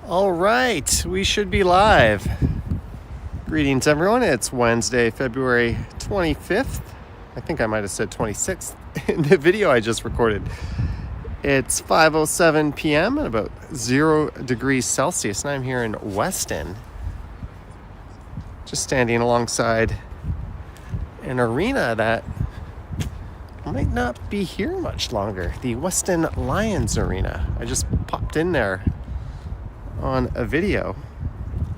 All right, we should be live. Greetings, everyone. It's Wednesday, February 25th. I think I might have said 26th in the video I just recorded. It's 5:07 p.m. and about 0 degrees Celsius, and I'm here in Weston, just standing alongside an arena that might not be here much longer, the Weston Lions Arena. I just popped in there on a video.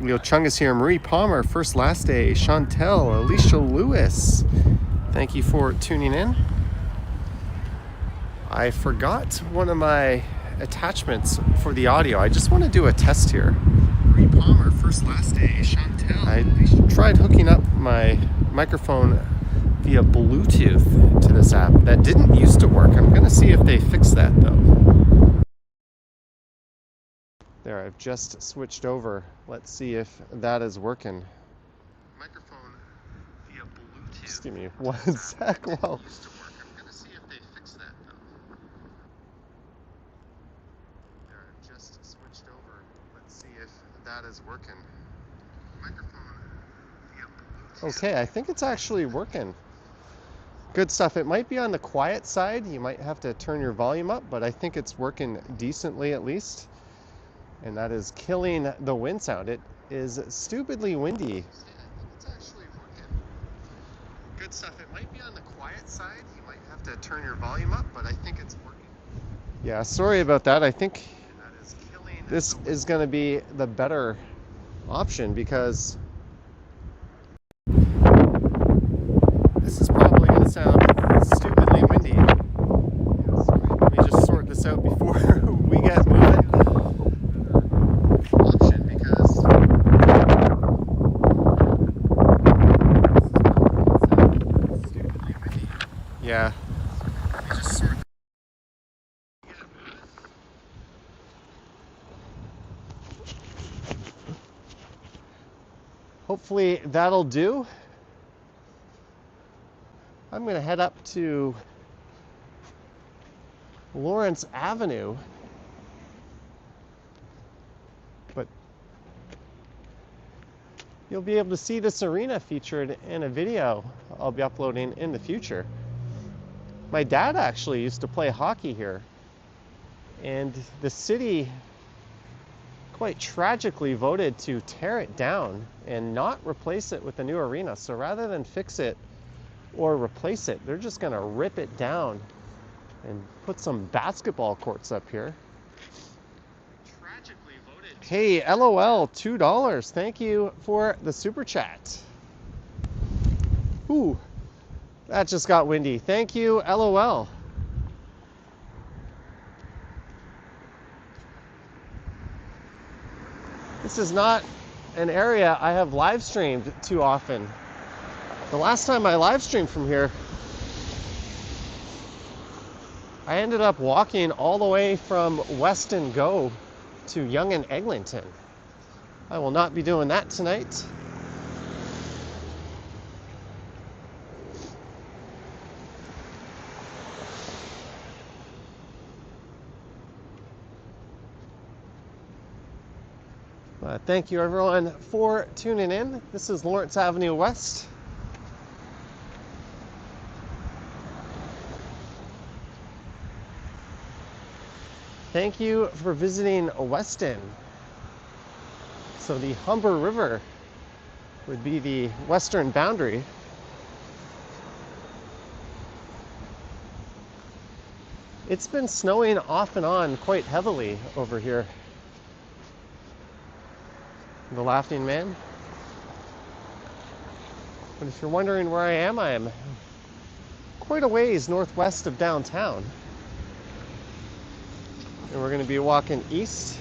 Leo Chung is here, Marie Palmer, First Last Day, Chantel, Alicia Lewis. Thank you for tuning in. I forgot one of my attachments for the audio. I just want to do a test here. Marie Palmer, First Last Day, Chantel. I tried hooking up my microphone via Bluetooth to this app. That didn't used to work. I'm going to see if they fix that though. There, I've just switched over. Let's see if that is working. Microphone via Bluetooth. Just give me one sec. Well, I'm gonna see if they fix that though. There, I've just switched over. Let's see if that is working. Microphone via Bluetooth. Okay, I think it's actually working. Good stuff. It might be on the quiet side. You might have to turn your volume up, but I think it's working decently at least. And that is killing the wind sound. It is stupidly windy. Yeah, I think it's actually working. Good stuff. It might be on the quiet side. You might have to turn your volume up, but I think it's working. Yeah, sorry about that. I think this is going to be the better option because this is probably going to sound stupidly windy. Let me just sort this out before we get moving. Yeah. Hopefully that'll do. I'm going to head up to Lawrence Avenue. But you'll be able to see this arena featured in a video I'll be uploading in the future. My dad actually used to play hockey here, and the city quite tragically voted to tear it down and not replace it with a new arena. So rather than fix it or replace it, they're just going to rip it down and put some basketball courts up here. Tragically voted Hey, LOL, $2. Thank you for the super chat. Ooh, that just got windy. Thank you, LOL. This is not an area I have live streamed too often. The last time I live streamed from here, I ended up walking all the way from Weston Go to Yonge and Eglinton. I will not be doing that tonight. Thank you everyone for tuning in. This is Lawrence Avenue West. Thank you for visiting Weston. So the Humber River would be the western boundary. It's been snowing off and on quite heavily over here. The Laughing Man. But if you're wondering where I am quite a ways northwest of downtown. And we're going to be walking east.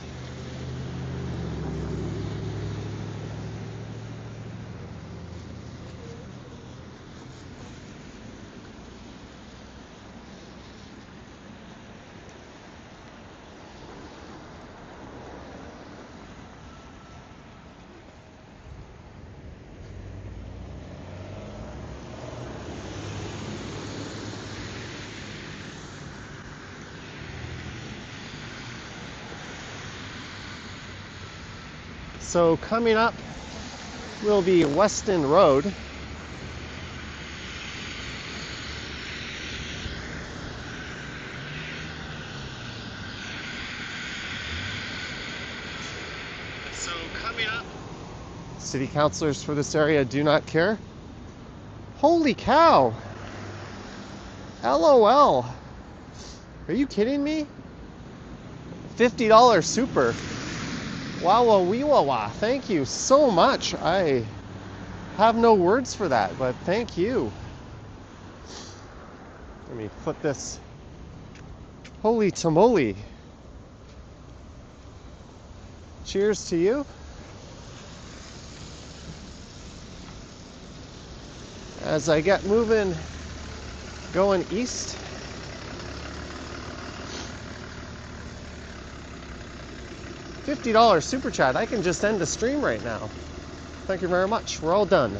So coming up will be Weston Road. So coming up, city councilors for this area do not care. Holy cow! LOL. Are you kidding me? $50 super. Wow, wee wah wah. Thank you so much. I have no words for that, but thank you. Let me put this. Holy tamale. Cheers to you. As I get moving, going east. $50 super chat. I can just end the stream right now. Thank you very much. We're all done.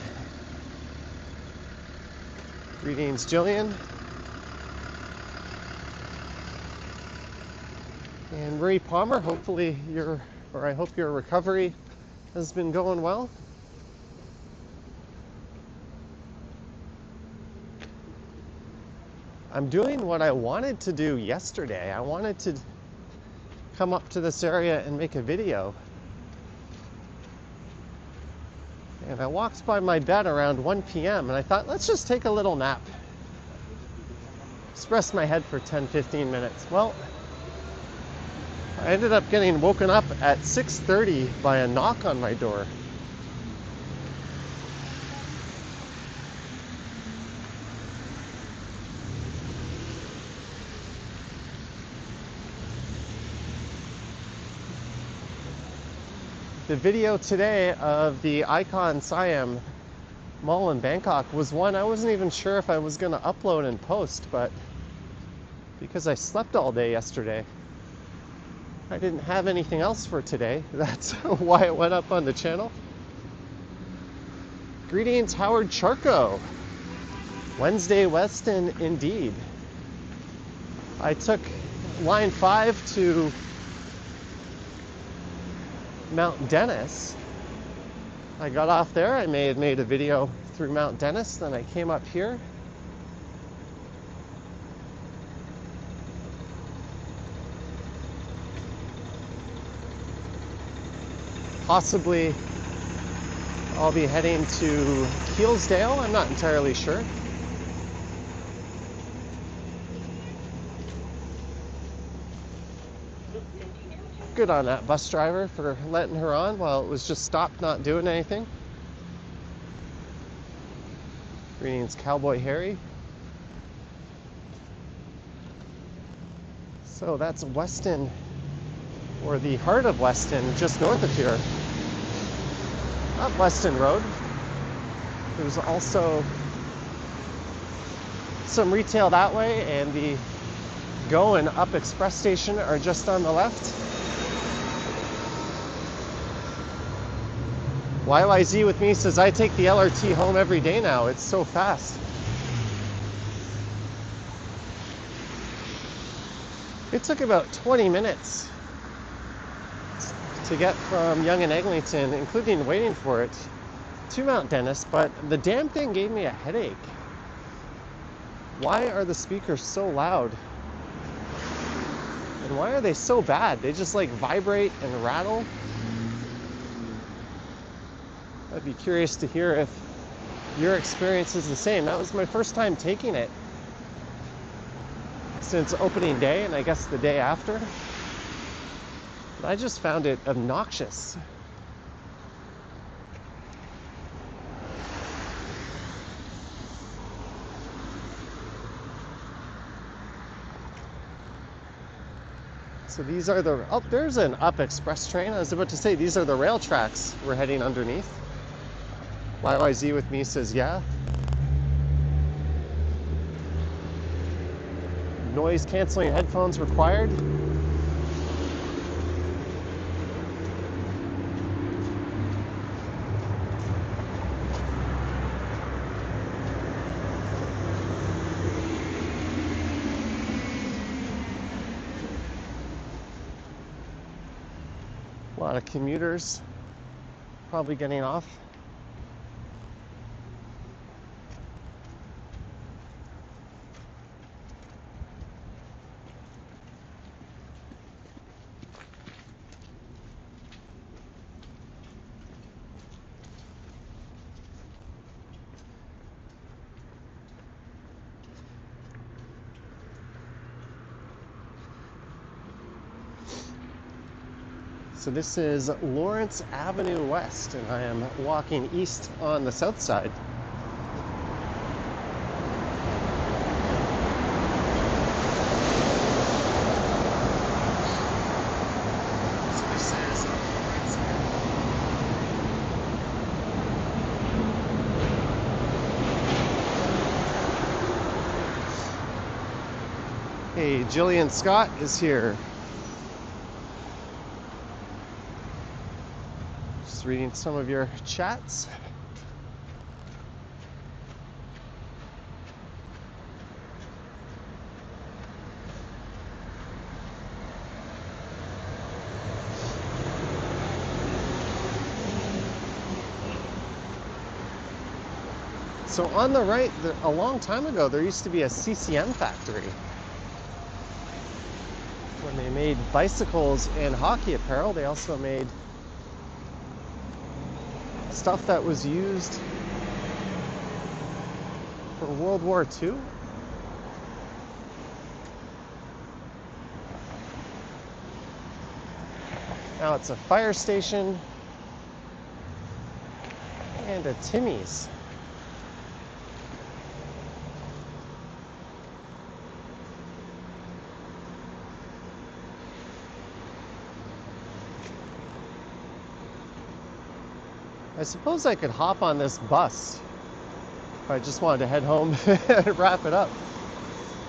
Greetings, Jillian. And Marie Palmer, hopefully I hope your recovery has been going well. I'm doing what I wanted to do yesterday. I wanted to come up to this area and make a video. And I walked by my bed around 1 p.m. and I thought, let's just take a little nap. Just rest my head for 10-15 minutes. Well, I ended up getting woken up at 6:30 by a knock on my door. The video today of the Icon Siam Mall in Bangkok was one I wasn't even sure if I was going to upload and post, but because I slept all day yesterday, I didn't have anything else for today. That's why it went up on the channel. Greetings, Howard Charco. Wednesday Weston indeed. I took line 5 to Mount Dennis. I got off there. I made a video through Mount Dennis. Then I came up here. Possibly I'll be heading to Keelsdale. I'm not entirely sure. Good on that bus driver for letting her on while it was just stopped, not doing anything. Greetings, Cowboy Harry. So that's Weston, or the heart of Weston, just north of here. Up Weston Road. There's also some retail that way, and the Go and Up Express station are just on the left. YYZ with me says, I take the LRT home every day now. It's so fast. It took about 20 minutes to get from Yonge and Eglinton, including waiting for it, to Mount Dennis, but the damn thing gave me a headache. Why are the speakers so loud? And why are they so bad? They just like vibrate and rattle. I'd be curious to hear if your experience is the same. That was my first time taking it since opening day, and I guess the day after. But I just found it obnoxious. So these are the, oh, there's an Up Express train. I was about to say, these are the rail tracks we're heading underneath. YYZ with me says, yeah. Noise canceling headphones required. A lot of commuters probably getting off. So this is Lawrence Avenue West, and I am walking east on the south side. So this is Lawrence Avenue. Hey, Jillian Scott is here. Reading some of your chats. So on the right, a long time ago, there used to be a CCM factory when they made bicycles and hockey apparel. They also made stuff that was used for World War II. Now it's a fire station and a Timmy's. I suppose I could hop on this bus if I just wanted to head home and wrap it up.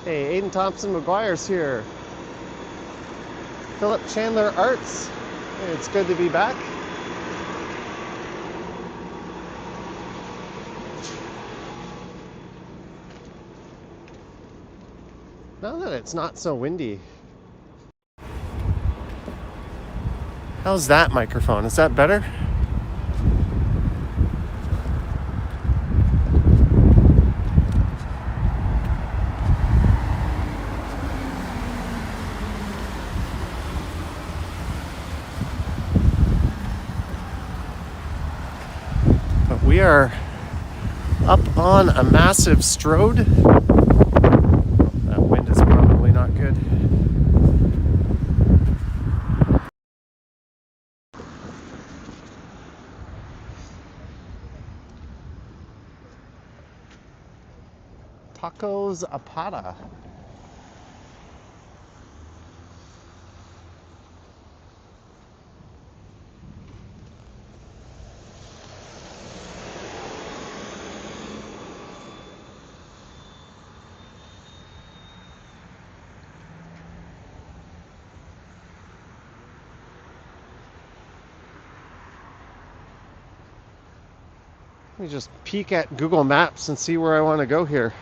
Hey, Aiden Thompson McGuire's here. Philip Chandler Arts. It's good to be back. Now that it's not so windy. How's that microphone? Is that better? We are up on a massive strode. That wind is probably not good. Tacos Apata. Let me just peek at Google Maps and see where I want to go here.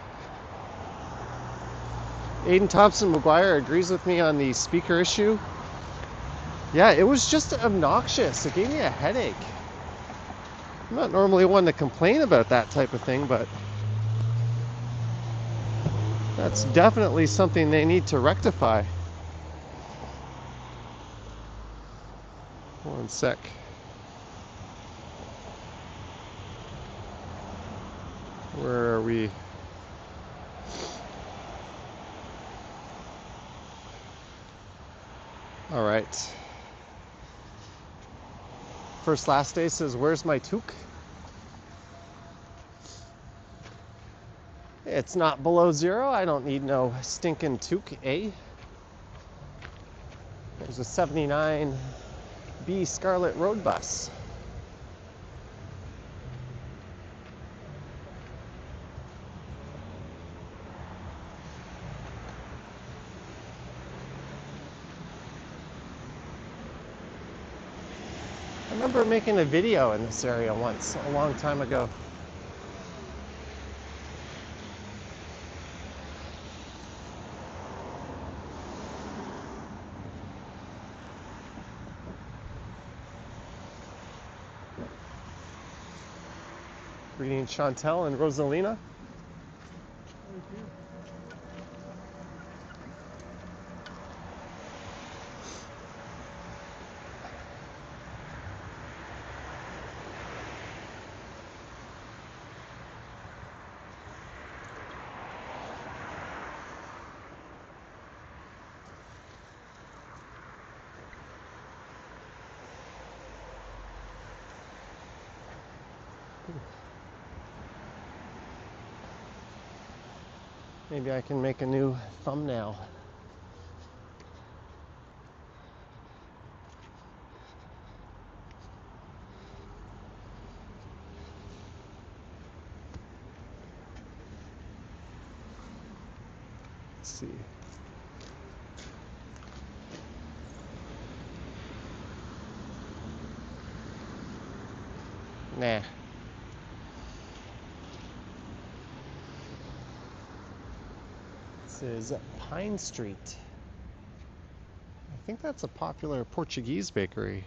Aiden Thompson-McGuire agrees with me on the speaker issue. Yeah, it was just obnoxious. It gave me a headache. I'm not normally one to complain about that type of thing, but that's definitely something they need to rectify. One sec. Where are we? All right. First last day says, where's my toque? It's not below zero. I don't need no stinking toque, eh? There's a 79B Scarlet Road bus. I remember making a video in this area once, a long time ago. Greetings, Chantel and Rosalina. Maybe I can make a new thumbnail. Let's see. Nah. This is Pine Street. I think that's a popular Portuguese bakery.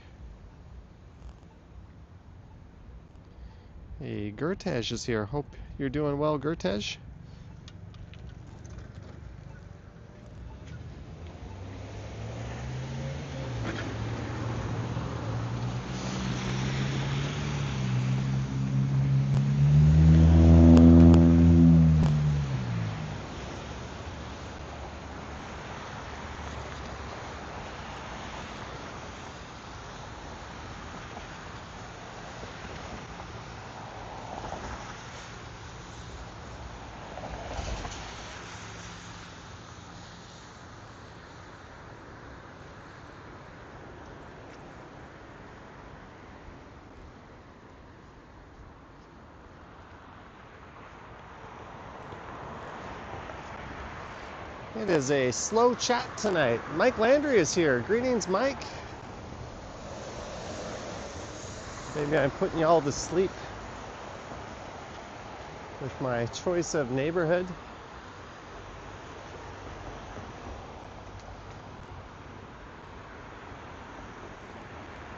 Hey, Gertej is here. Hope you're doing well, Gertej. It is a slow chat tonight. Mike Landry is here. Greetings, Mike. Maybe I'm putting you all to sleep with my choice of neighborhood.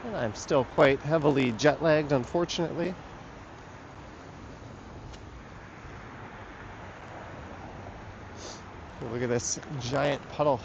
And I'm still quite heavily jet lagged, unfortunately. Look at this giant puddle.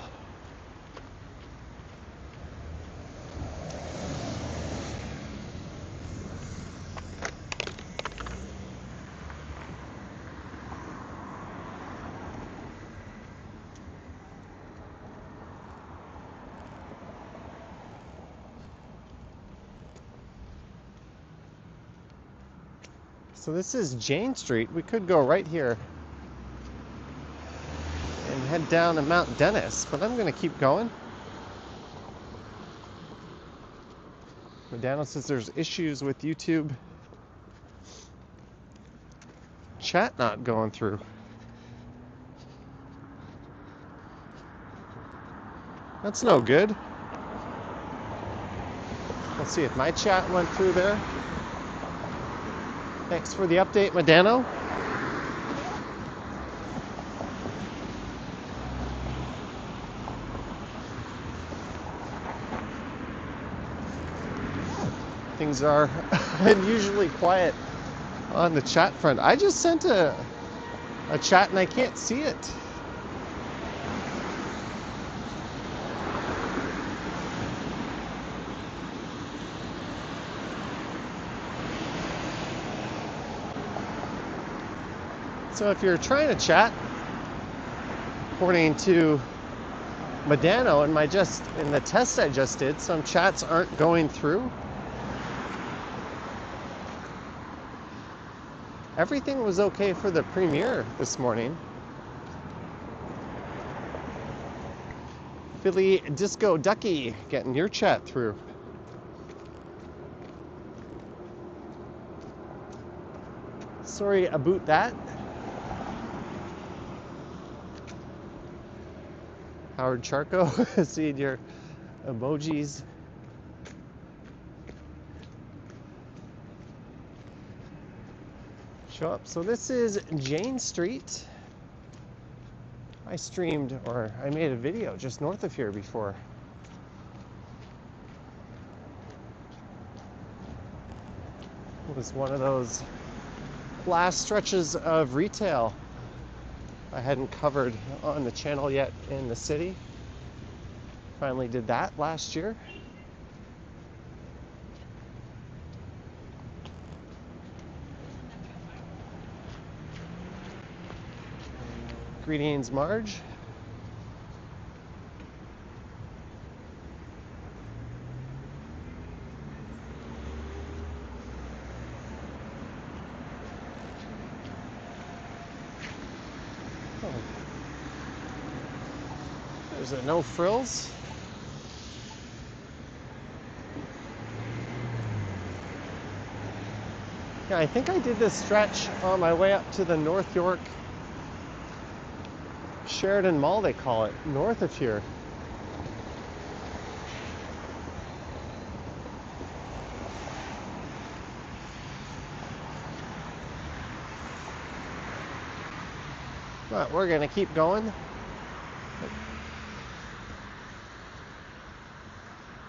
So this is Jane Street. We could go right here. head down to Mount Dennis, but I'm going to keep going. Medano says there's issues with YouTube chat not going through. That's no good. Let's see if my chat went through there. Thanks for the update, Medano. Things are unusually quiet on the chat front. I just sent a chat and I can't see it. So if you're trying to chat, according to Medano in the test I just did, some chats aren't going through. Everything was okay for the premiere this morning. Philly Disco Ducky getting your chat through. Sorry about that. Howard Charco, seeing your emojis. Show up. So this is Jane Street. I made a video just north of here before. It was one of those last stretches of retail I hadn't covered on the channel yet in the city. Finally did that last year. Greetings, Marge. Oh. There's a no frills. Yeah, I think I did this stretch on my way up to the North York Sheridan Mall, they call it, north of here. But we're gonna keep going.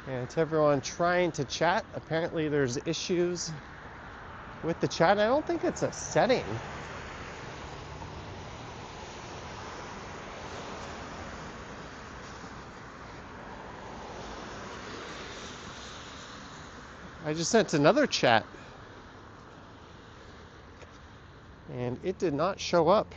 And to everyone trying to chat, apparently there's issues with the chat. I don't think it's a setting. I just sent another chat and it did not show up.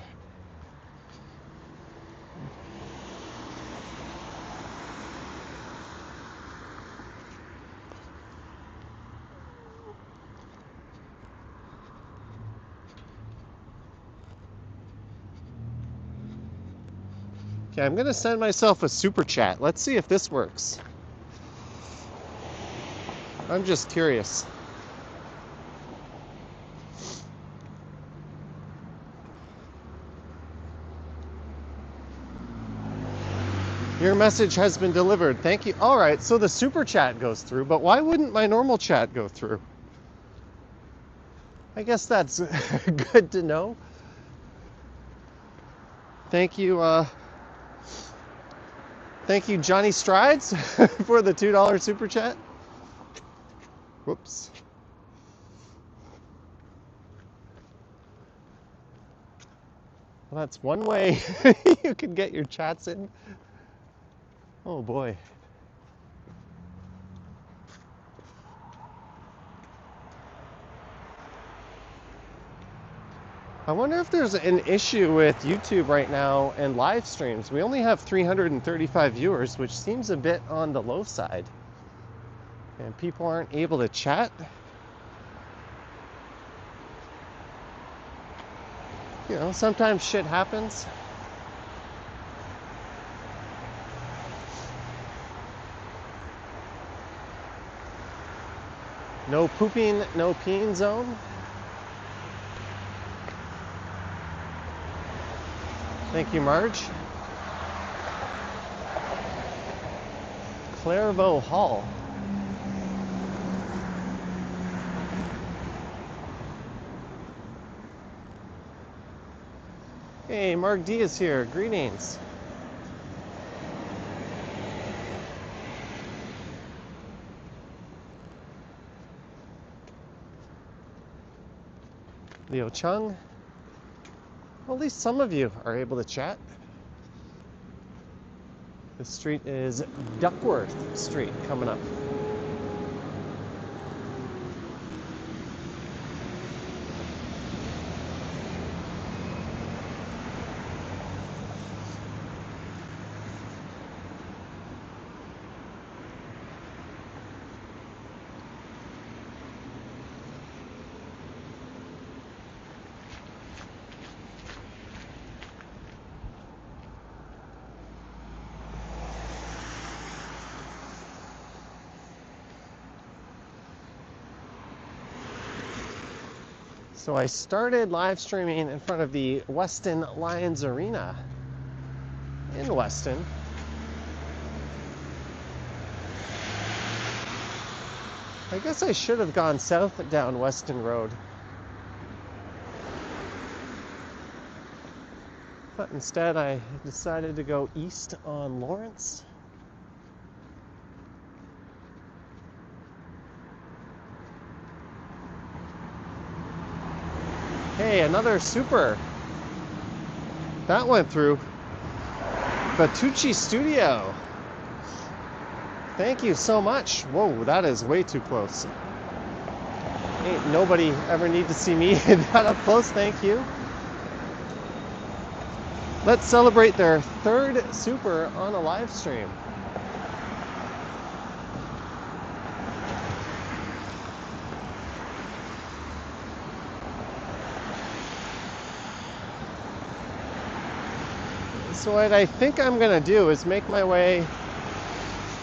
Okay, I'm gonna send myself a super chat. Let's see if this works. I'm just curious. Your message has been delivered. Thank you. All right, so the super chat goes through, but why wouldn't my normal chat go through? I guess that's good to know. Thank you, Johnny Strides, for the $2 super chat. Whoops. Well, that's one way you can get your chats in. Oh boy. I wonder if there's an issue with YouTube right now and live streams. We only have 335 viewers, which seems a bit on the low side. And people aren't able to chat. You know, sometimes shit happens. No pooping, no peeing zone. Thank you, Marge. Clairvaux Hall. Hey, Mark D is here. Greetings. Leo Chung. Well, at least some of you are able to chat. The street is Duckworth Street coming up. So I started live streaming in front of the Weston Lions Arena in Weston. I guess I should have gone south down Weston Road. But instead I decided to go east on Lawrence. Hey, another super. That went through. Batucci Studio. Thank you so much. Whoa, that is way too close. Ain't nobody ever need to see me that up close, thank you. Let's celebrate their third super on a live stream. So what I think I'm gonna do is make my way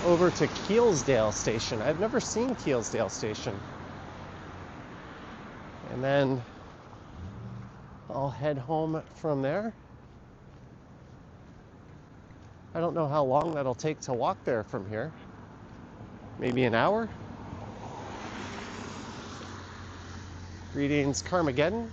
over to Keelsdale Station. I've never seen Keelsdale Station. And then I'll head home from there. I don't know how long that'll take to walk there from here. Maybe an hour? Greetings, Carmageddon.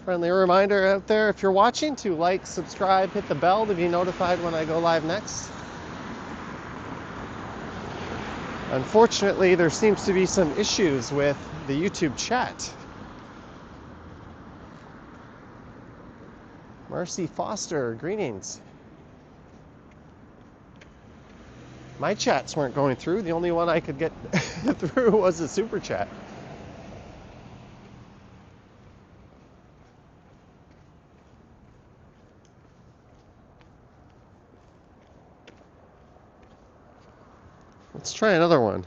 Friendly reminder out there, if you're watching, to like, subscribe, hit the bell to be notified when I go live next. Unfortunately, there seems to be some issues with the YouTube chat. Marcy Foster, greetings. My chats weren't going through. The only one I could get through was a super chat. Let's try another one.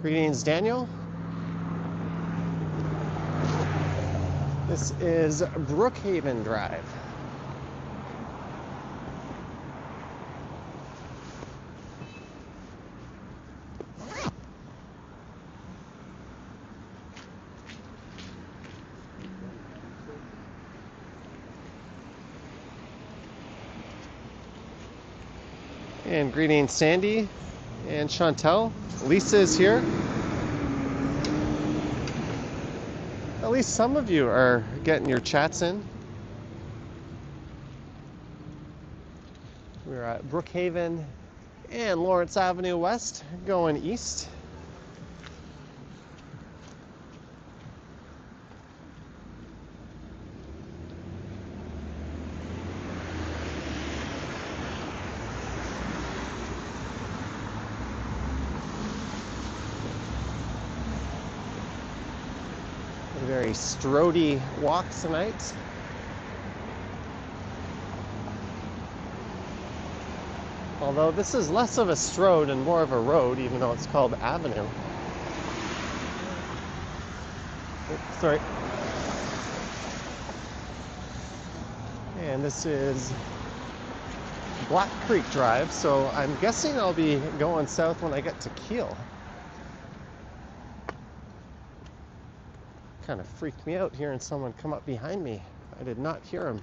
Greetings, Daniel. This is Brookhaven Drive. And greetings, Sandy and Chantel. Lisa is here. At least some of you are getting your chats in. We're at Brookhaven and Lawrence Avenue West, going east. very strody walk tonight. Although this is less of a strode and more of a road, even though it's called Avenue. Oops, sorry. And this is Black Creek Drive, so I'm guessing I'll be going south when I get to Keel. Kind of freaked me out hearing someone come up behind me. I did not hear him.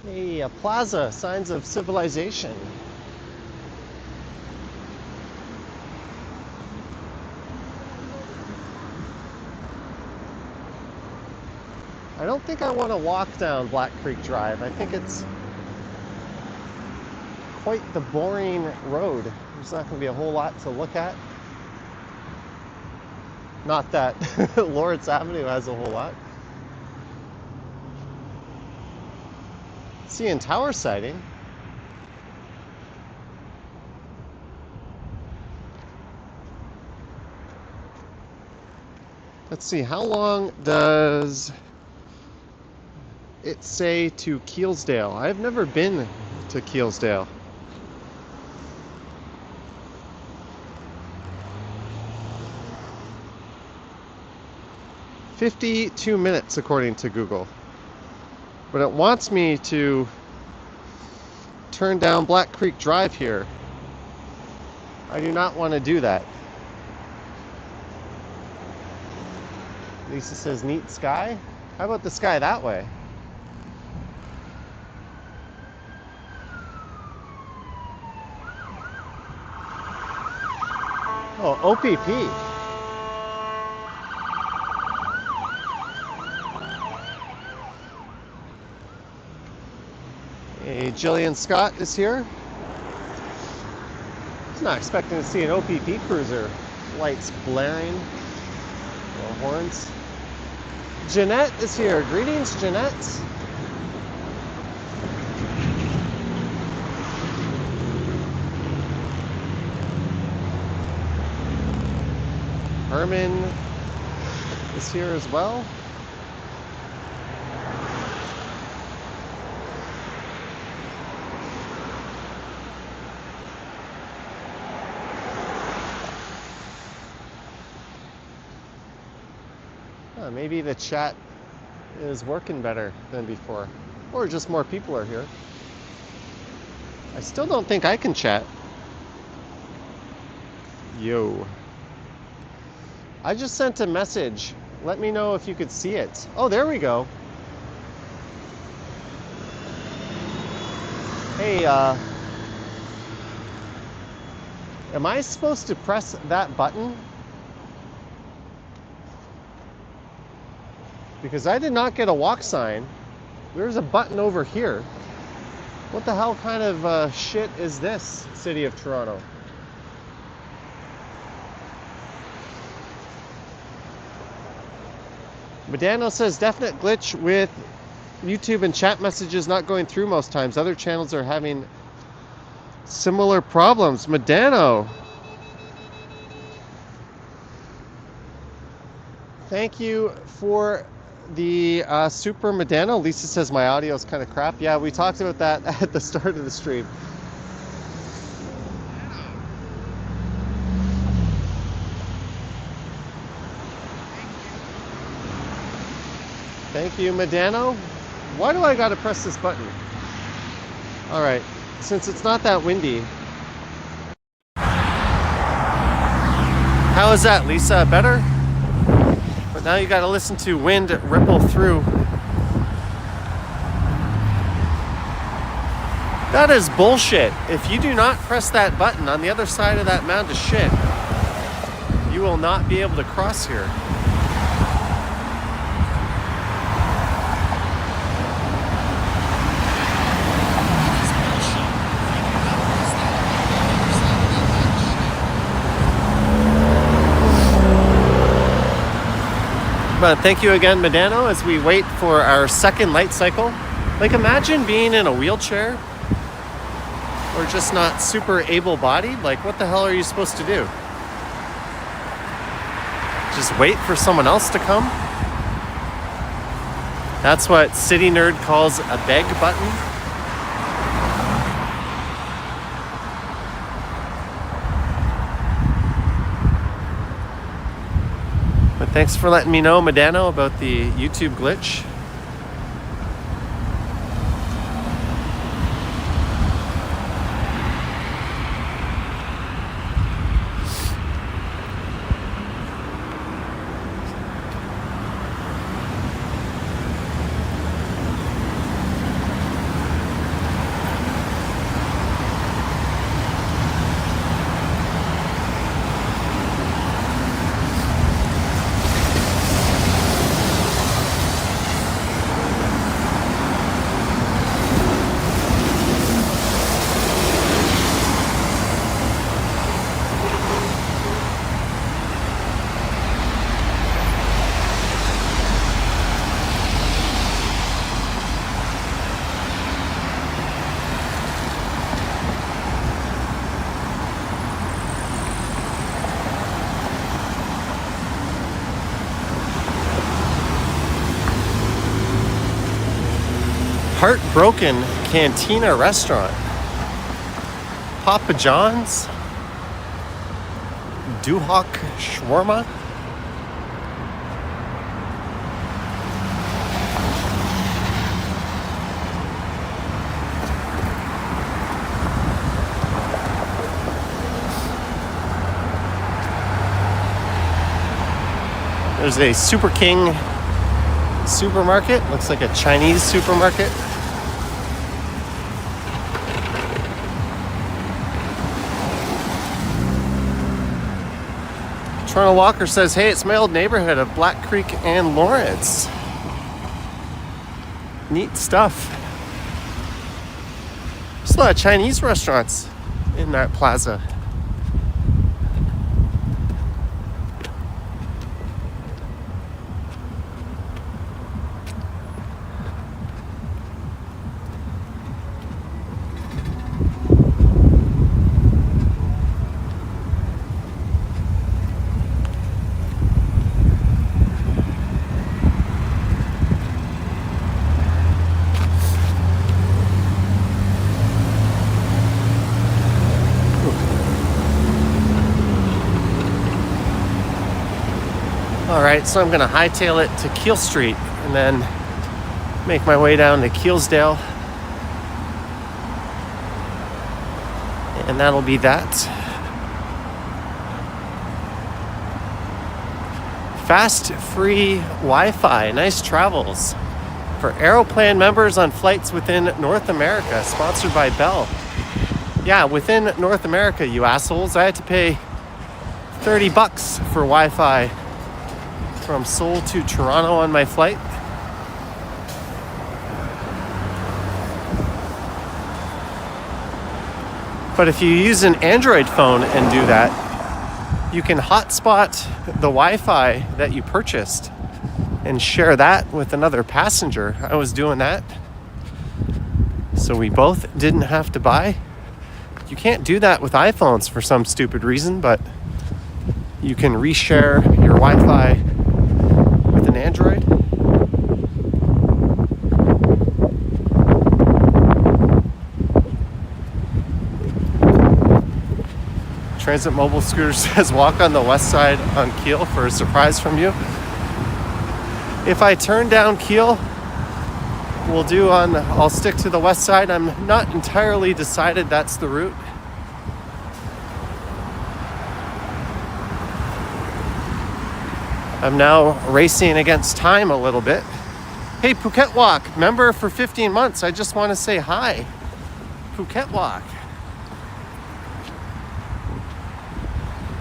Hey, a plaza, signs of civilization. I don't think I want to walk down Black Creek Drive. I think it's quite the boring road. There's not going to be a whole lot to look at. Not that Lawrence Avenue has a whole lot. CN Tower sighting. Let's see, how long does it say to Keelsdale? I've never been to Keelsdale. "52 minutes according to Google. But it wants me to turn down Black Creek Drive here. I do not want to do that. Lisa says neat sky. How about the sky that way? Oh, OPP. Hey, Jillian Scott is here. I was not expecting to see an OPP cruiser. Lights blaring. Little horns. Jeanette is here. Greetings, Jeanette. Herman is here as well. Maybe the chat is working better than before, or just more people are here. I still don't think I can chat. Yo. I just sent a message. Let me know if you could see it. Oh, there we go. Hey, am I supposed to press that button? Because I did not get a walk sign. There's a button over here. What the hell kind of shit is this, City of Toronto? Medano says definite glitch with YouTube and chat messages not going through most times. Other channels are having similar problems. Medano. Thank you for the Super Medano. Lisa says my audio is kind of crap. Yeah, we talked about that at the start of the stream. Thank you, Medano. Why do I gotta press this button? All right, since it's not that windy. How is that, Lisa? Better? But now you got to listen to wind ripple through. That is bullshit. If you do not press that button on the other side of that mound of shit, you will not be able to cross here. But thank you again, Medano, as we wait for our second light cycle. Like, imagine being in a wheelchair or just not super able-bodied. Like, what the hell are you supposed to do? Just wait for someone else to come? That's what City Nerd calls a beg button. But thanks for letting me know, Medano, about the YouTube glitch. Heartbroken Cantina Restaurant. Papa John's. Duhok Shawarma. There's a Super King supermarket. Looks like a Chinese supermarket. Toronto Walker says, hey, it's my old neighborhood of Black Creek and Lawrence. Neat stuff. There's a lot of Chinese restaurants in that plaza. Alright, so I'm going to hightail it to Keel Street and then make my way down to Keelsdale. And that'll be that. Fast, free Wi-Fi. Nice travels. For Aeroplan members on flights within North America, sponsored by Bell. Yeah, within North America, you assholes. I had to pay $30 for Wi-Fi from Seoul to Toronto on my flight. But if you use an Android phone and do that, you can hotspot the Wi-Fi that you purchased and share that with another passenger. I was doing that, so we both didn't have to buy. You can't do that with iPhones for some stupid reason, but you can reshare your Wi-Fi with an Android. Transit Mobile Scooter says, walk on the west side on Keel for a surprise from you. If I turn down Keel, I'll stick to the west side. I'm not entirely decided that's the route. I'm now racing against time a little bit. Hey, Phuket Walk, member for 15 months. I just want to say hi. Phuket Walk.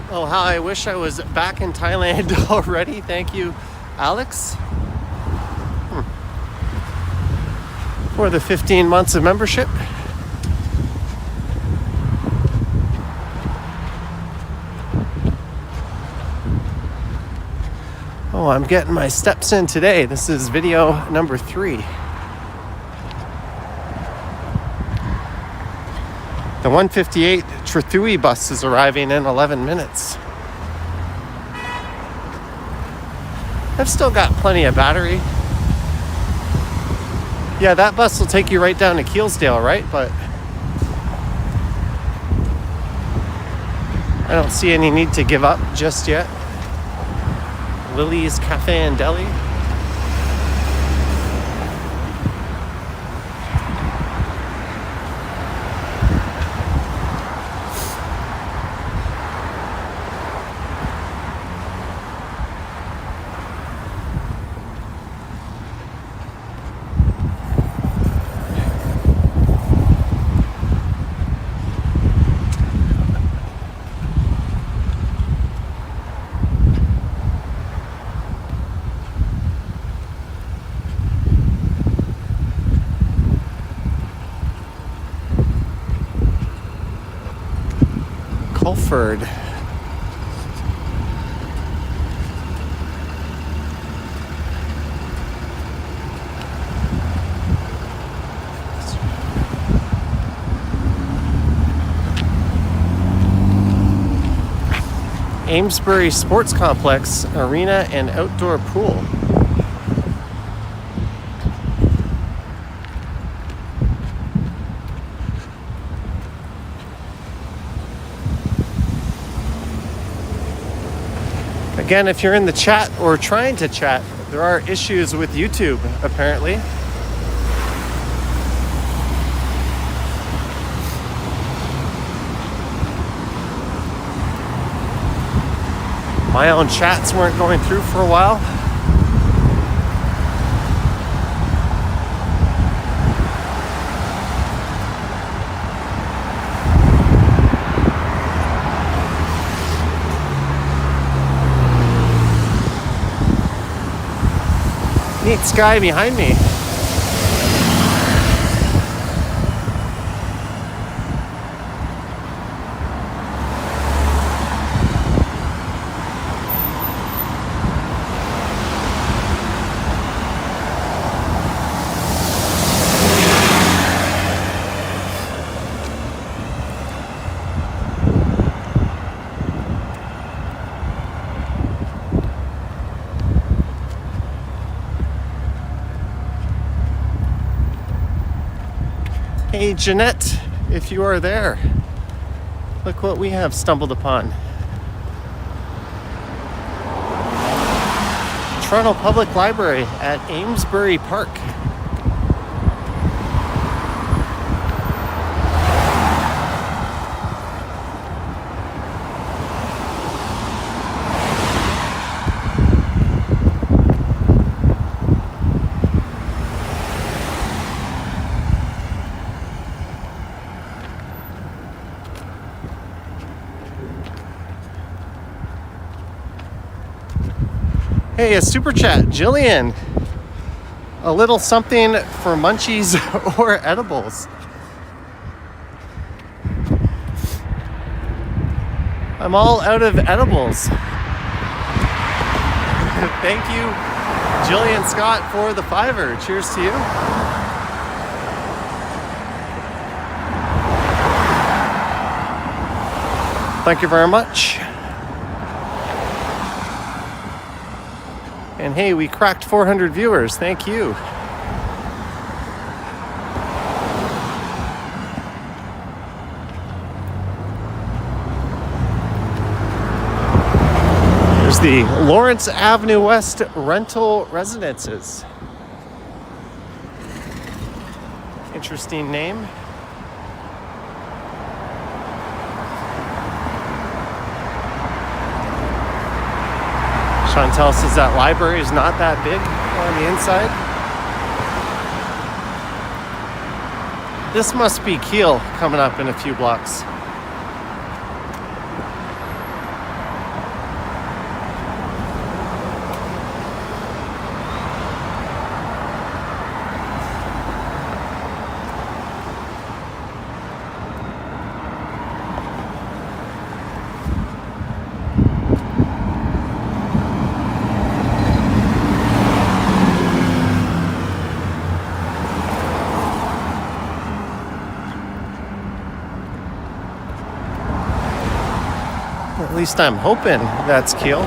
Oh, how I wish I was back in Thailand already. Thank you, Alex, for the 15 months of membership. Oh, I'm getting my steps in today. This is video number 3. The 158 Trithui bus is arriving in 11 minutes. I've still got plenty of battery. Yeah, that bus will take you right down to Keelsdale, right? But I don't see any need to give up just yet. Lily's Cafe and Deli. Culford. Amesbury Sports Complex, arena and outdoor pool. Again, if you're in the chat or trying to chat, there are issues with YouTube, apparently. My own chats weren't going through for a while. Neat sky behind me. Hey Jeanette, if you are there, look what we have stumbled upon. Toronto Public Library at Amesbury Park. Hey, a super chat, Jillian. A little something for munchies or edibles. I'm all out of edibles. Thank you, Jillian Scott, for the $5. Cheers to you. Thank you very much. And hey, we cracked 400 viewers. Thank you. There's the Lawrence Avenue West rental residences. Interesting name. Chantel says that library is not that big on the inside. This must be Keel coming up in a few blocks. At least I'm hoping that's Keel.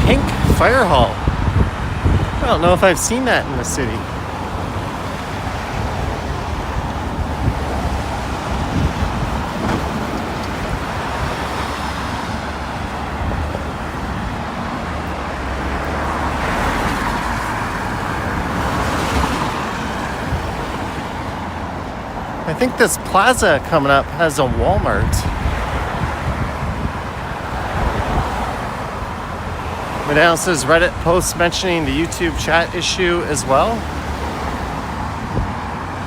Pink fire hall. I don't know if I've seen that in the city. I think this plaza coming up has a Walmart. Madame says Reddit posts mentioning the YouTube chat issue as well.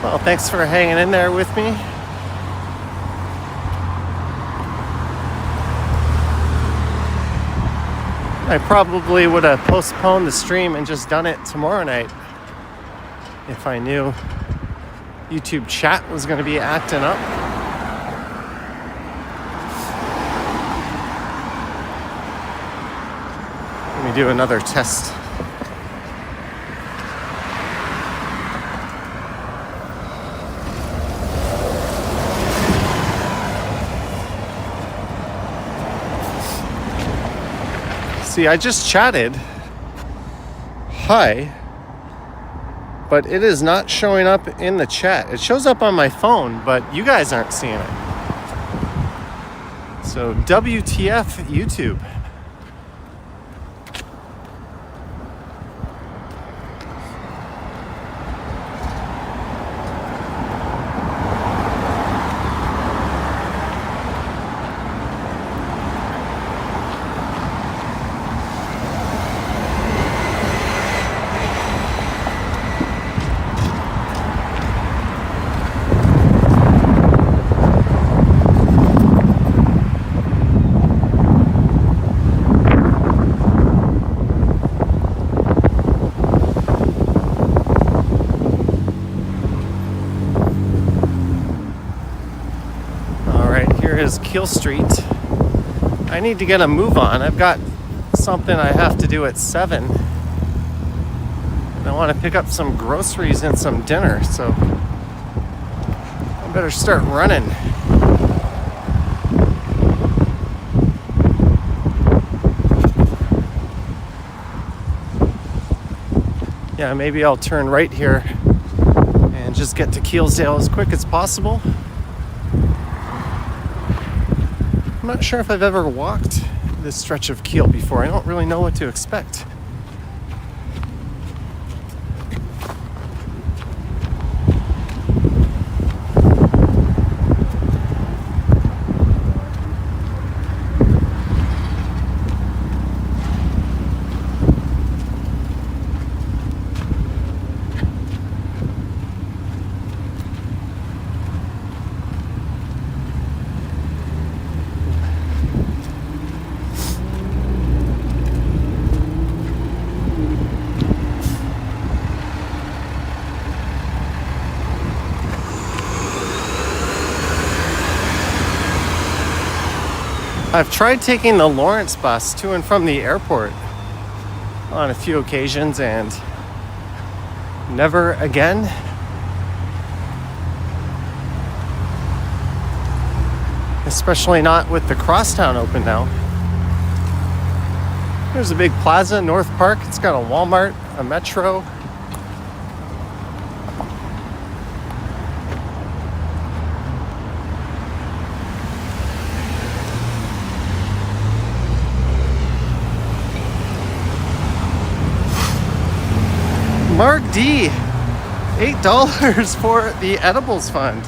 Well, thanks for hanging in there with me. I probably would have postponed the stream and just done it tomorrow night if I knew YouTube chat was going to be acting up. Let me do another test. See, I just chatted. Hi. But it is not showing up in the chat. It shows up on my phone, but you guys aren't seeing it. So WTF YouTube. Is Keel Street. I need to get a move on. I've got something I have to do at 7. And I want to pick up some groceries and some dinner, so I better start running. Yeah, maybe I'll turn right here and just get to Keelsdale as quick as possible. I'm not sure if I've ever walked this stretch of Keel before. I don't really know what to expect. I've tried taking the Lawrence bus to and from the airport on a few occasions and never again. Especially not with the crosstown open now. There's a big plaza, North Park. It's got a Walmart, a Metro. Mark D, $8 for the edibles fund.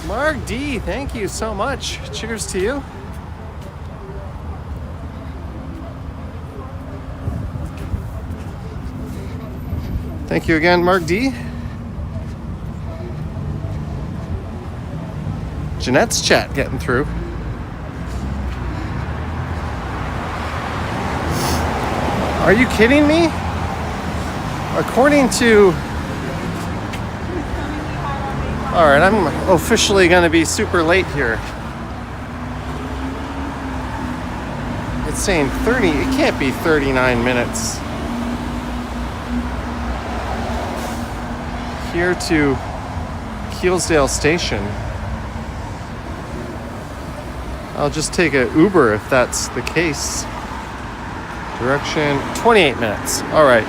Mark D, thank you so much. Cheers to you. Thank you again, Mark D. Jeanette's chat getting through. Are you kidding me? According to... Alright, I'm officially going to be super late here. It's saying 30, it can't be 39 minutes. Here to Keelsdale Station. I'll just take an Uber if that's the case. Direction, 28 minutes. All right.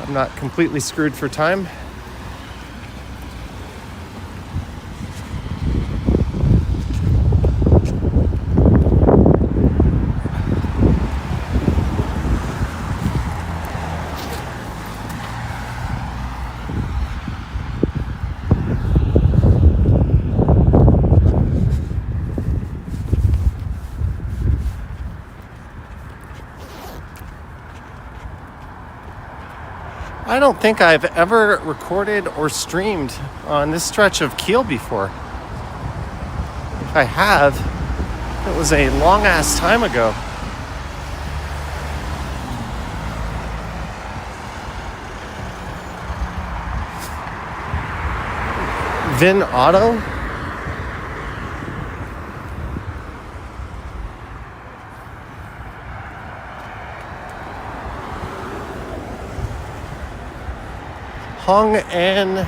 I'm not completely screwed for time. I don't think I've ever recorded or streamed on this stretch of Keel before. If I have, it was a long-ass time ago. Vin Auto? Hong An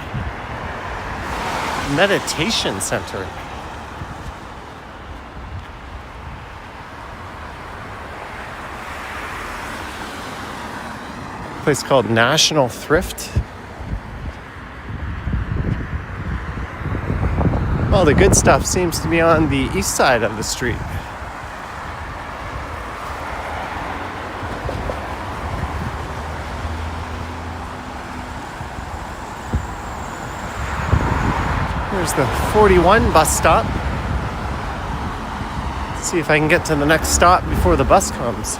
Meditation Center. A place called National Thrift. All the good stuff seems to be on the east side of the street. There's the 41 bus stop. Let's see if I can get to the next stop before the bus comes.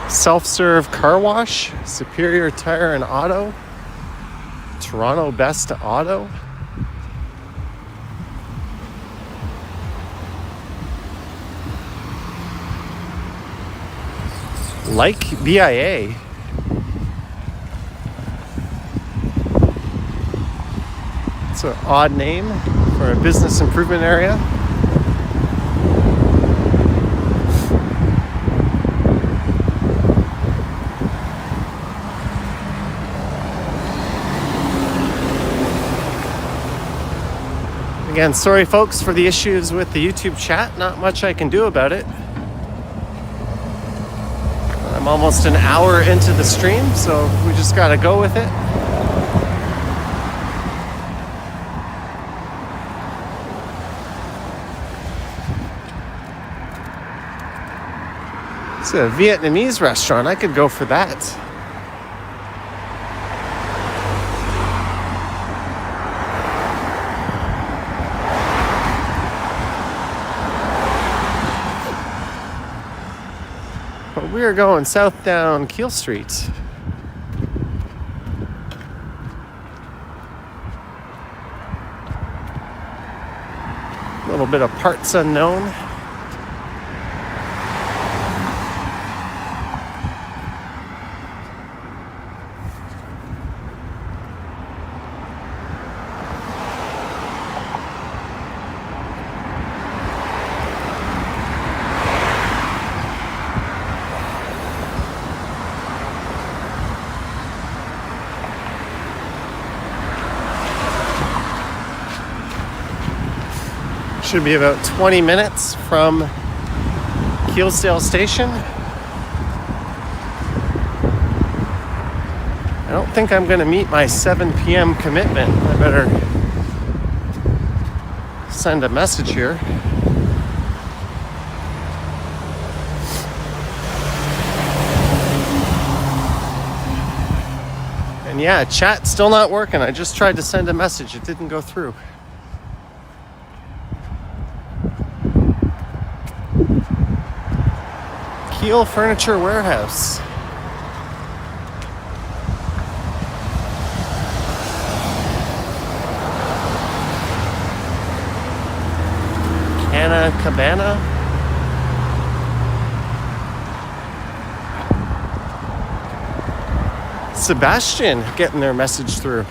Self-serve car wash, Superior Tire and Auto, Toronto Best Auto. Like BIA. It's an odd name for a business improvement area. Again, sorry folks for the issues with the YouTube chat. Not much I can do about it. I'm almost an hour into the stream, so we just gotta go with it. It's a Vietnamese restaurant. I could go for that. We are going south down Keel Street. A little bit of parts unknown. Should be about 20 minutes from Keelsdale station. I don't think I'm going to meet my 7 p.m. commitment. I better send a message here. And yeah, chat's still not working. I just tried to send a message. It didn't go through. Keel Furniture Warehouse. Cabana. Sebastian getting their message through.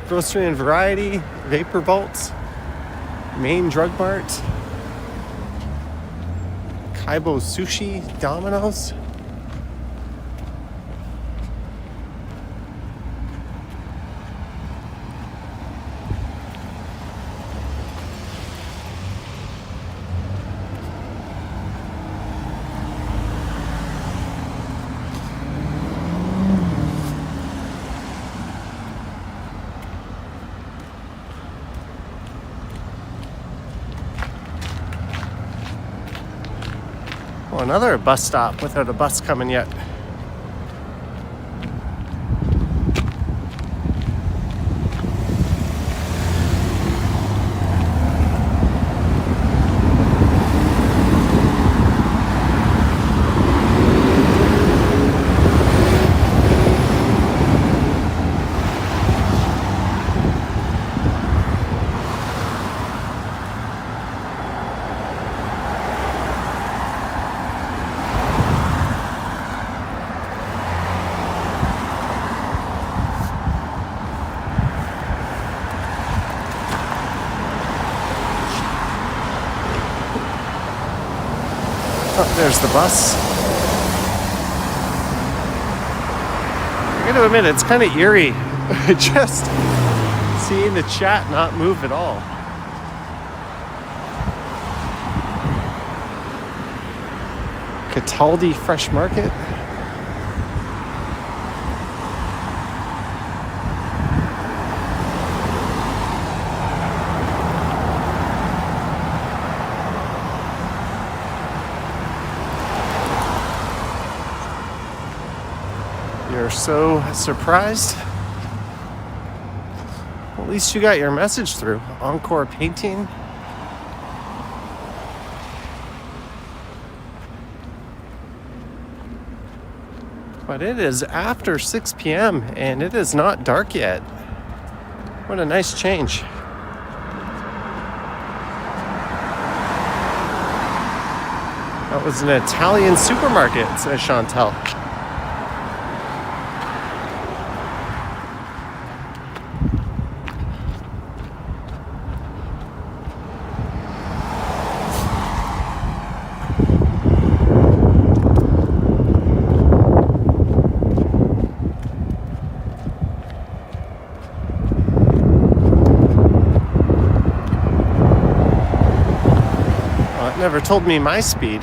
Grocery and Variety, Vapor Vault, Main Drug Mart, Kaibo Sushi, Domino's. Oh, another bus stop without a bus coming yet. Oh, there's the bus. I gotta admit, it's kind of eerie just seeing the chat not move at all. Cataldi Fresh Market. You're so surprised. Well, at least you got your message through. Encore Painting. But it is after 6 p.m. and it is not dark yet. What a nice change. That was an Italian supermarket, says Chantel. Never told me my speed.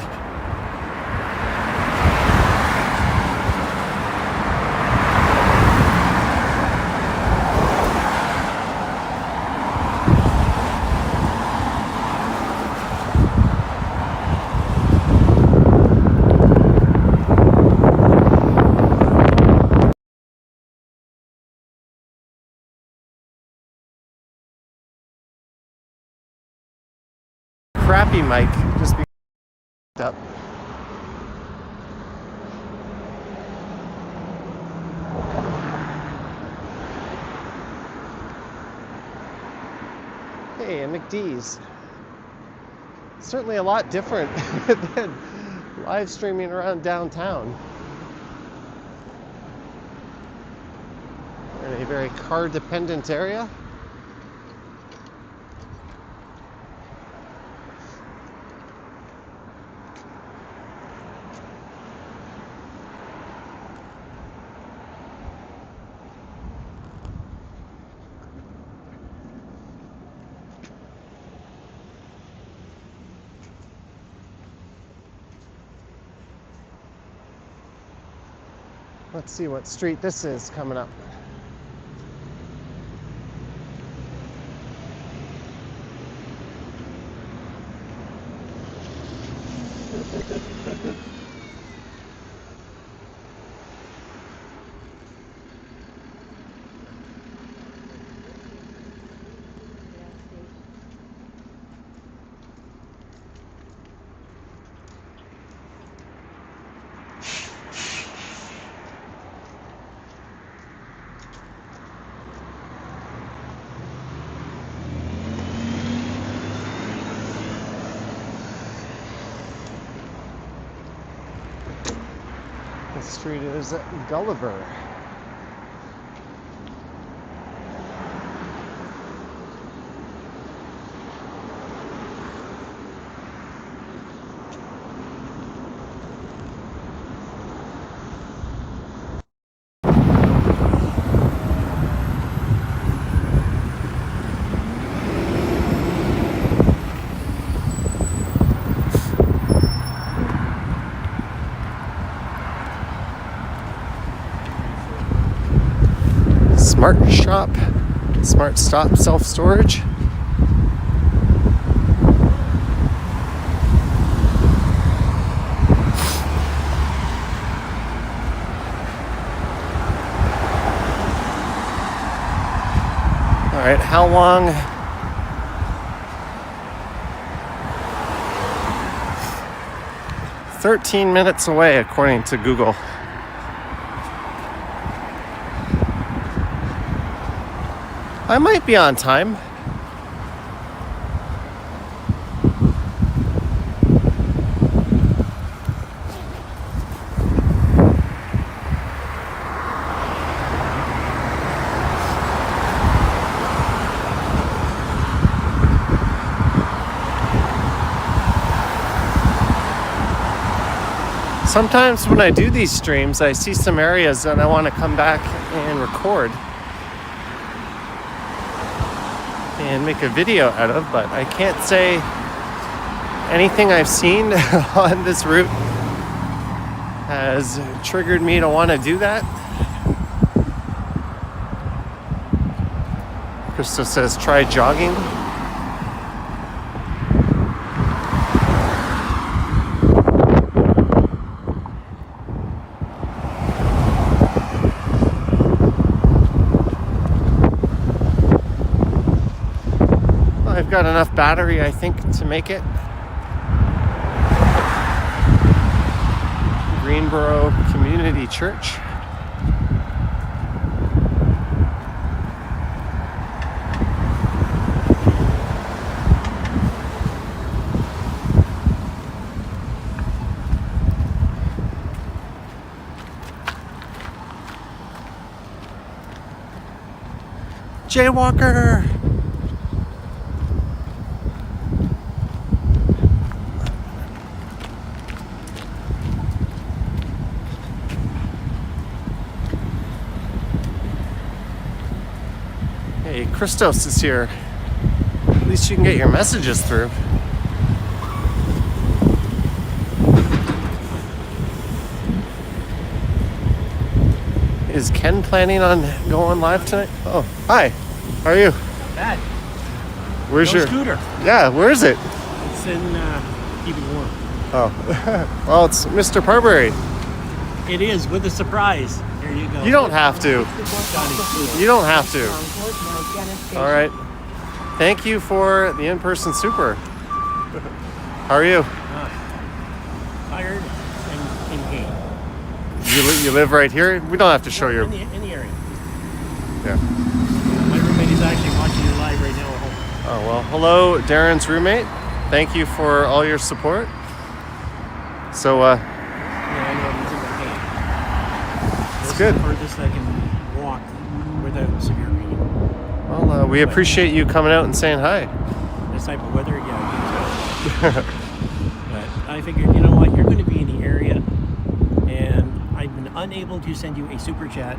Crappy mic, just be up. Hey, a McD's. Certainly a lot different than live streaming around downtown. We're in a very car-dependent area. Let's see what street this is coming up. This street is Gulliver. Smart Shop, Smart Stop self-storage. All right, how long? "13 minutes away, according to Google. I might be on time. Sometimes when I do these streams, I see some areas that I want to come back and record and make a video out of, but I can't say anything I've seen on this route has triggered me to want to do that. Krista says try jogging. I've got enough battery, I think, to make it. Greenboro Community Church. Jaywalker! Hey, Christos is here. At least you can get your messages through. Is Ken planning on going live tonight? Oh, hi. How are you? Not bad. Where's no your scooter? Yeah, where is it? It's in Keep It Warm. Oh, well, it's Mr. Parbury. It is, with a surprise. Here you go. You don't have to. You don't have to. All right. Thank you for the in-person super. How are you? Tired and in pain. You live right here? We don't have to show your... In the area. Yeah. My roommate is actually watching you live right now at home. Oh, well, hello, Darren's roommate. Thank you for all your support. So, Yeah, I know I'm using my cane. it's This good. is the furthest I can walk without severe pain. Well, we appreciate you coming out and saying hi. This type of weather, yeah, I can tell. But I figured, you know what, you're going to be in the area, and I've been unable to send you a super chat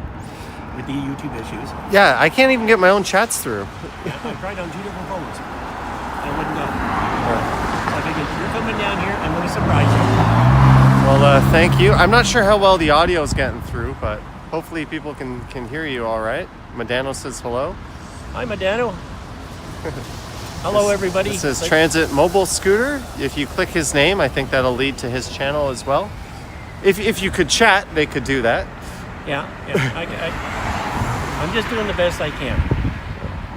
with the YouTube issues. Yeah, I can't even get my own chats through. Yeah, I tried on 2 different phones. And it wouldn't go. So I figured, you're coming down here, I'm going to surprise you. Well, thank you. I'm not sure how well the audio's getting through, but hopefully people can hear you all right. Madano says hello. Hi, Madano. Hello, everybody. This is Transit Mobile Scooter. If you click his name, I think that'll lead to his channel as well. If you could chat, they could do that. Yeah. I'm just doing the best I can.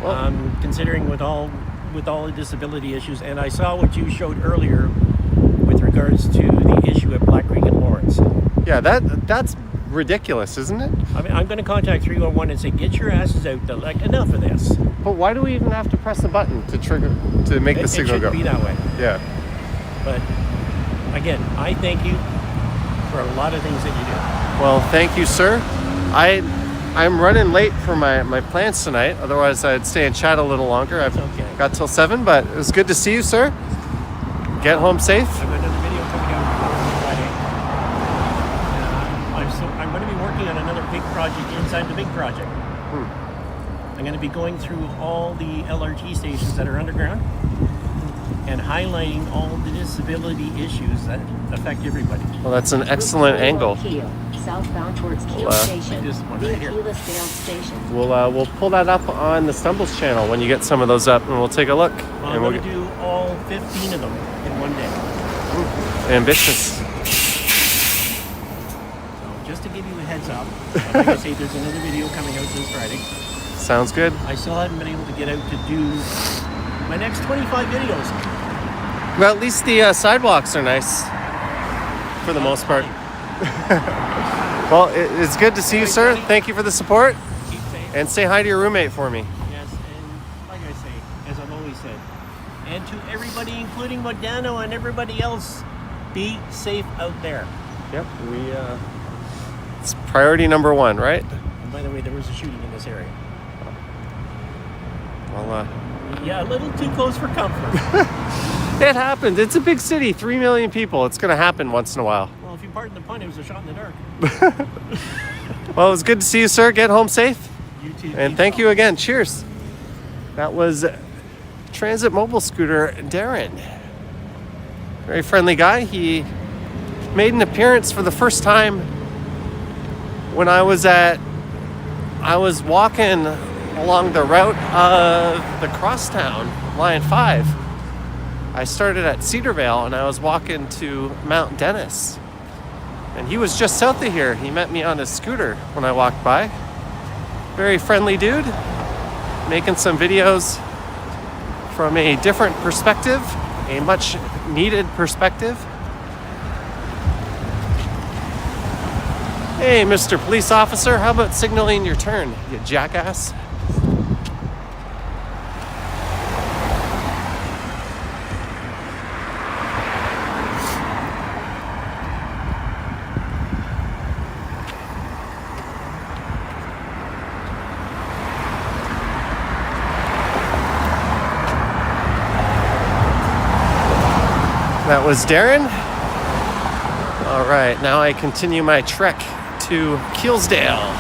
Well, Considering with all the disability issues, and I saw what you showed earlier with regards to the issue at Black Creek and Lawrence. yeah, that's ridiculous, isn't it? I mean, I'm going to contact 311 and say, get your asses out. Like, enough of this. But why do we even have to press a button to make the signal It go? should be that way. Yeah. But again, I thank you for a lot of things that you do. Well, thank you, sir. I'm running late for my plans tonight. Otherwise, I'd stay and chat a little longer. I've okay. got till 7, but it was good to see you, sir. Get home safe. I've got another video coming out on Friday. I'm going to be working on another big project inside the big project. I'm going to be going through all the LRT stations that are underground and highlighting all the disability issues that affect everybody. Well, that's an excellent angle. Keel, southbound towards Keel Station, this one near right here. Keelsdale Station. We'll pull that up on the Stumbles channel when you get some of those up, and we'll take a look. Well, And I'm we'll going to do all 15 of them in one day. ambitious. So just to give you a heads up, like I say, there's another video coming out this Friday. Sounds good. I still haven't been able to get out to do my next 25 videos. Well, at least the sidewalks are nice for the most part. Well, it's good to see you, sir. Thank you for the support. Keep safe. And say hi to your roommate for me. Yes, and like I say, as I've always said, and to everybody, including Modano and everybody else, be safe out there. Yep, it's priority number 1, right? And by the way, there was a shooting in this area. Well, Yeah, a little too close for comfort. it happened. It's a big city, 3 million people. It's going to happen once in a while. Well, if you pardon the pun, it was a shot in the dark. Well, it was good to see you, sir. Get home safe. You too. And thank you again. Cheers. That was Transit Mobile Scooter Darren. Very friendly guy. He made an appearance for the first time when I was walking along the route of the Crosstown Line 5. I started at Cedarvale and I was walking to Mount Dennis. And he was just south of here. He met me on his scooter when I walked by. Very friendly dude, making some videos from a different perspective, a much needed perspective. Hey, Mr. Police Officer, how about signaling your turn, you jackass? That was Darren. All right, now I continue my trek to Keelsdale.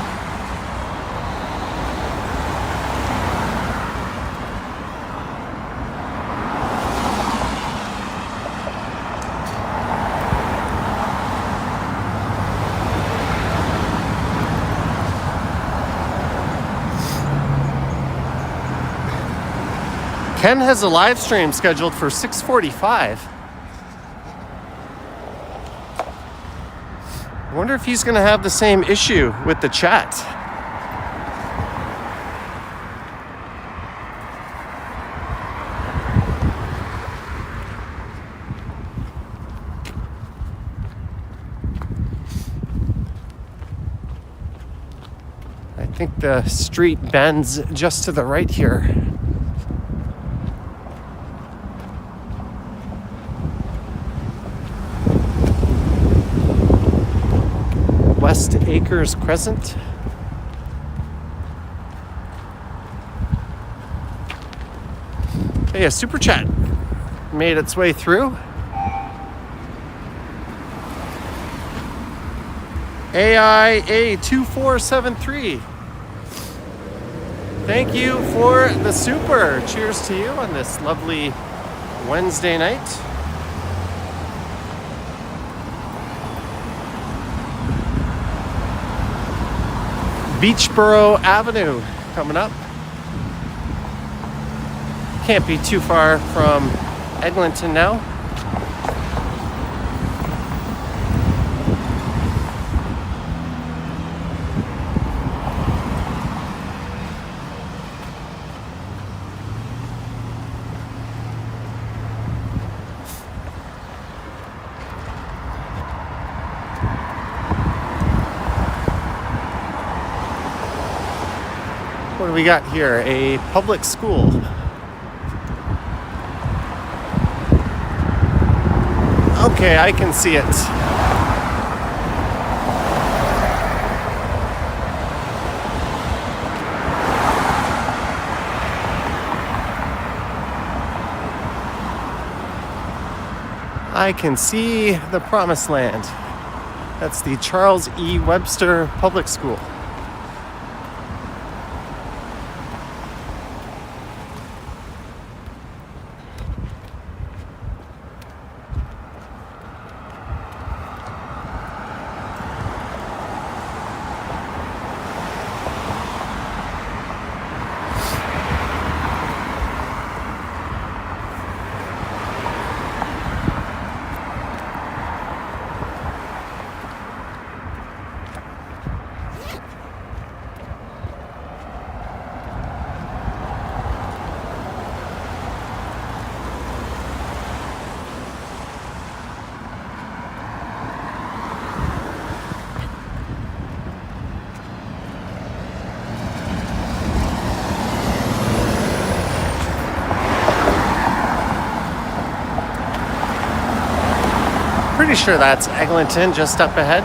Ken has a live stream scheduled for 6:45. I wonder if he's going to have the same issue with the chat. I think the street bends just to the right here. Quakers Crescent. Hey, a super chat made its way through. AIA2473. Thank you for the super. Cheers to you on this lovely Wednesday night. Beachboro Avenue coming up. Can't be too far from Eglinton now. What do we got here? A public school. Okay, I can see it. I can see the promised land. That's the Charles E. Webster Public School. Pretty sure that's Eglinton just up ahead.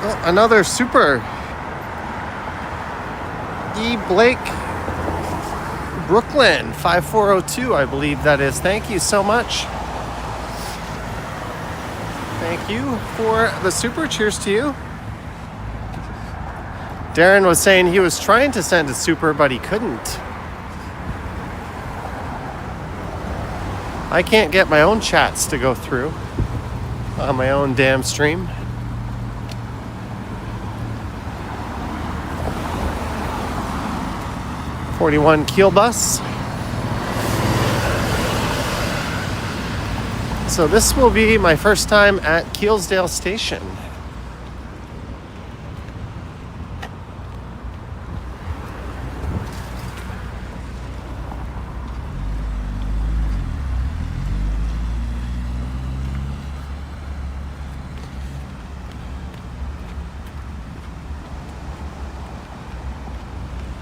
Oh, another super. E. Blake Brooklyn 5402, I believe that is. Thank you so much. Thank you for the super. Cheers to you. Darren was saying he was trying to send a super, but he couldn't. I can't get my own chats to go through on my own damn stream. '41 Keel bus. So this will be my first time at Keelsdale Station.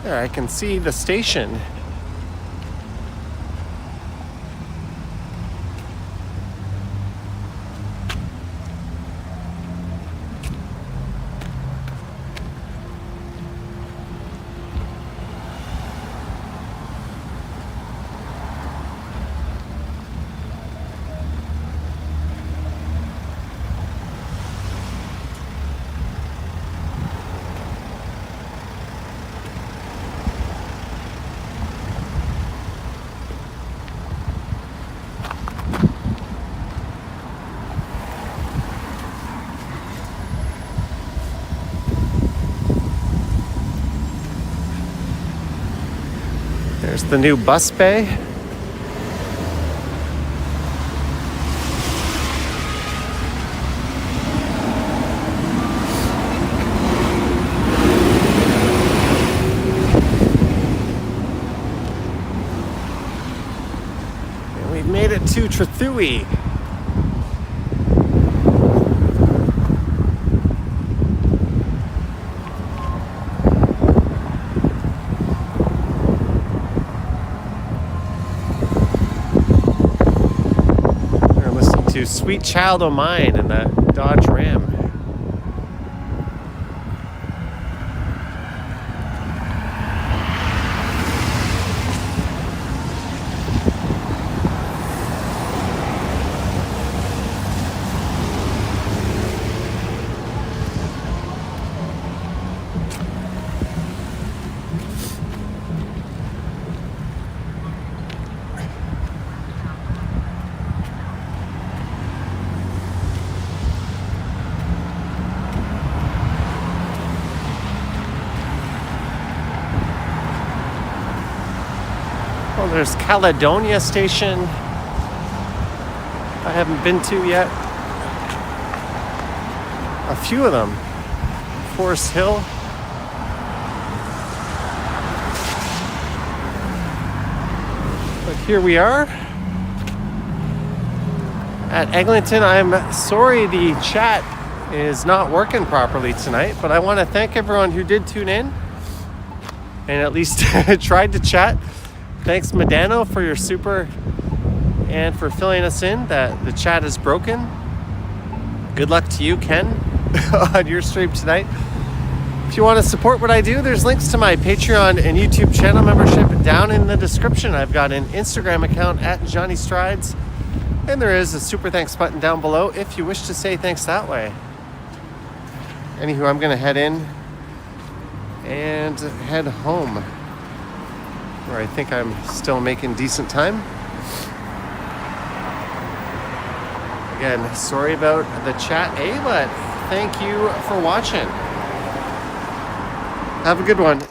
There, I can see the station. There's the new bus bay. And we've made it to Trethewey. We're listening to Sweet Child O' Mine in the Dodge Ram. Well, there's Caledonia Station. I haven't been to yet. A few of them. Forest Hill. But here we are at Eglinton. I'm sorry the chat is not working properly tonight, but I want to thank everyone who did tune in and at least tried to chat. Thanks, Medano, for your super and for filling us in that the chat is broken. Good luck to you, Ken, on your stream tonight. If you want to support what I do, there's links to my Patreon and YouTube channel membership down in the description. I've got an Instagram account at Johnny Strides, and there is a super thanks button down below if you wish to say thanks that way. Anywho, I'm going to head in and head home, where I think I'm still making decent time. Again, sorry about the chat, but thank you for watching. Have a good one.